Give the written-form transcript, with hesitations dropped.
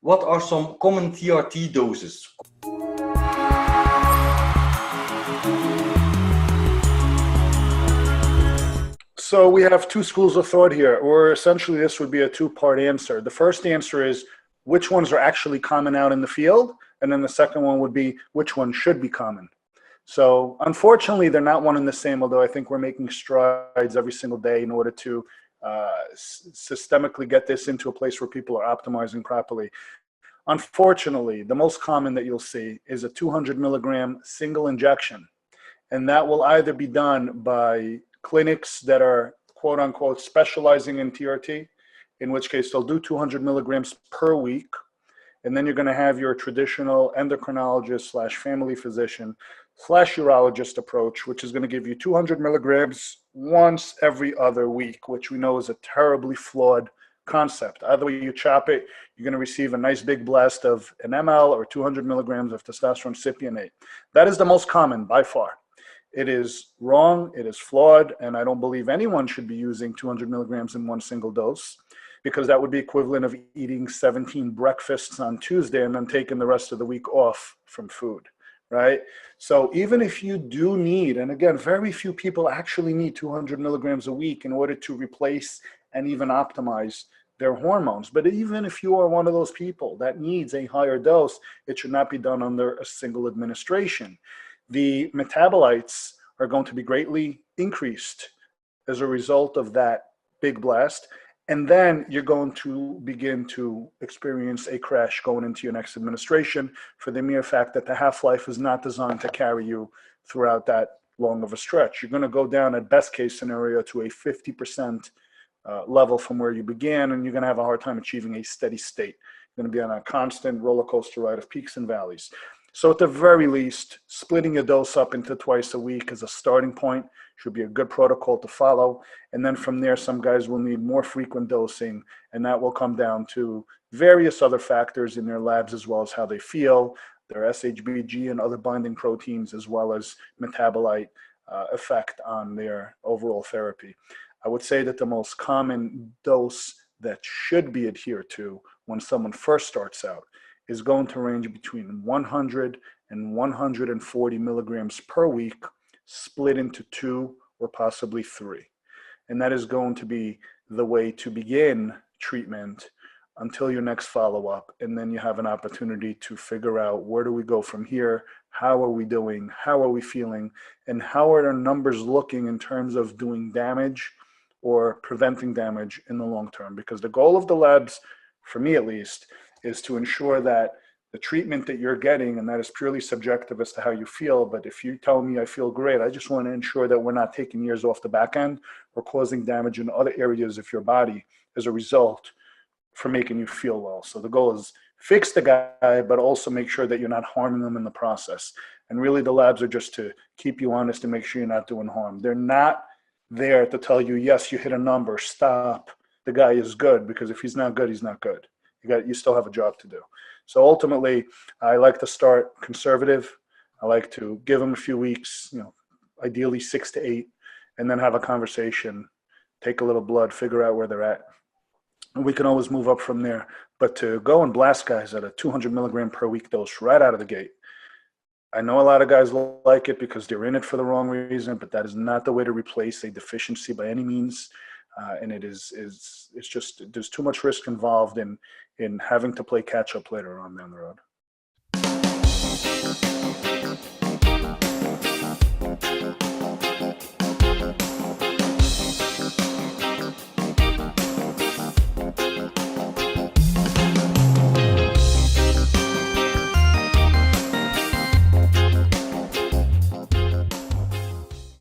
What are some common TRT doses? So we have two schools of thought here, or essentially this would be a two-part answer. The first answer is which ones are actually common out in the field, and then the second one would be which one should be common. So unfortunately, they're not one and the same, although I think we're making strides every single day in order to systemically get this into a place where people are optimizing properly. Unfortunately, the most common that you'll see is a 200 milligram single injection. And that will either be done by clinics that are quote unquote specializing in TRT, in which case they'll do 200 milligrams per week. And then you're going to have your traditional endocrinologist slash family physician slash urologist approach, which is going to give you 200 milligrams once every other week, which we know is a terribly flawed concept. Either way you chop it, you're going to receive a nice big blast of an ml or 200 milligrams of testosterone cypionate. That is the most common by far. It is wrong, it is flawed, and I don't believe anyone should be using 200 milligrams in one single dose, because that would be equivalent of eating 17 breakfasts on Tuesday and then taking the rest of the week off from food, right? So even if you do need, and again, very few people actually need 200 milligrams a week in order to replace and even optimize their hormones. But even if you are one of those people that needs a higher dose, it should not be done under a single administration. The metabolites are going to be greatly increased as a result of that big blast. And then you're going to begin to experience a crash going into your next administration for the mere fact that the half-life is not designed to carry you throughout that long of a stretch. You're going to go down at best case scenario to a 50% level from where you began, and you're going to have a hard time achieving a steady state. You're going to be on a constant roller coaster ride of peaks and valleys. So at the very least, splitting your dose up into twice a week as a starting point should be a good protocol to follow. And then from there, some guys will need more frequent dosing, and that will come down to various other factors in their labs, as well as how they feel, their SHBG and other binding proteins, as well as metabolite effect on their overall therapy. I would say that the most common dose that should be adhered to when someone first starts out is going to range between 100 and 140 milligrams per week, split into 2 or possibly 3. And that is going to be the way to begin treatment until your next follow-up. And then you have an opportunity to figure out, where do we go from here? How are we doing? How are we feeling? And how are our numbers looking in terms of doing damage or preventing damage in the long term? Because the goal of the labs, for me at least, is to ensure that the treatment that you're getting, and that is purely subjective as to how you feel, but if you tell me I feel great, I just want to ensure that we're not taking years off the back end or causing damage in other areas of your body as a result for making you feel well. So the goal is fix the guy, but also make sure that you're not harming them in the process. And really the labs are just to keep you honest and make sure you're not doing harm. They're not there to tell you, yes, you hit a number, stop, the guy is good, because if he's not good, he's not good. You still have a job to do. So ultimately, I like to start conservative. I like to give them a few weeks, ideally 6 to 8, and then have a conversation, take a little blood, figure out where they're at. And we can always move up from there. But to go and blast guys at a 200 milligram per week dose right out of the gate, I know a lot of guys like it because they're in it for the wrong reason, but that is not the way to replace a deficiency by any means. And it's just, there's too much risk involved in having to play catch up later on down the road.